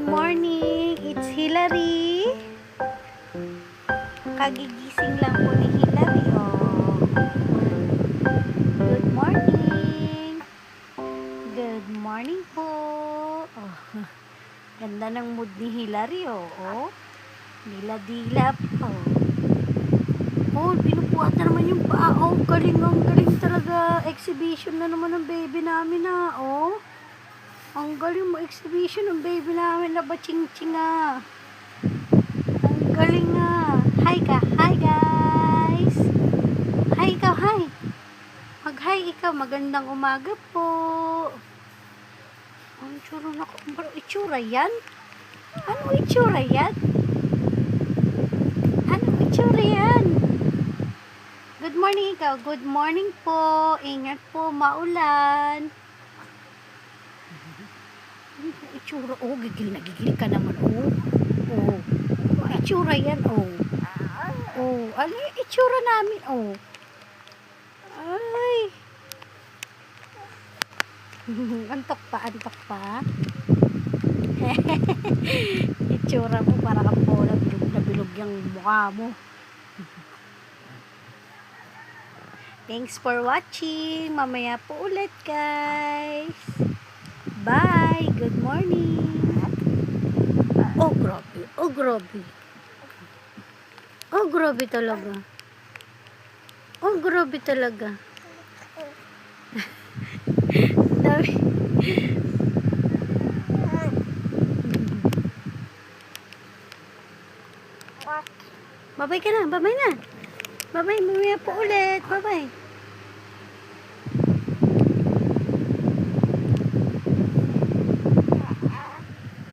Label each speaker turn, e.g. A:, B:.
A: morning! It's Hillary. Kagigising lang po ni Hillary. Oh. Good morning! Good morning po. Oh. Ganda ng mood ni Hillary. Oh. Dila-dila po. Oh, pinupuhat na naman yung paa. Oh, galing talaga. Exhibition na naman ng baby namin Oh. Ang galing mo exhibition ng baby namin na ba-ching-ching Ang galing Hi ka. Hi guys. Hi ikaw, hi. Mag-hi ikaw. Magandang umaga po. Ang tsura na ko. Ano itsura yan? Ano itsura yan? Ano itsura yan? Good morning ikaw. Good morning po. Ingat po. Maulan. Itsura, gigil na gigil ka naman, itsura yan, ano yung itsura namin, ay, antok pa, itsura mo, para kang bola, bilog na bilog yung mukha mo. Thanks for watching, mamaya po ulit, guys. Bye! Good morning! Oh, grabe! Oh, grabe! Oh, grabe talaga! Oh, grabe talaga! Dami! Babay ka na! Babay na! Babay! Mamaya po ulit! Babay!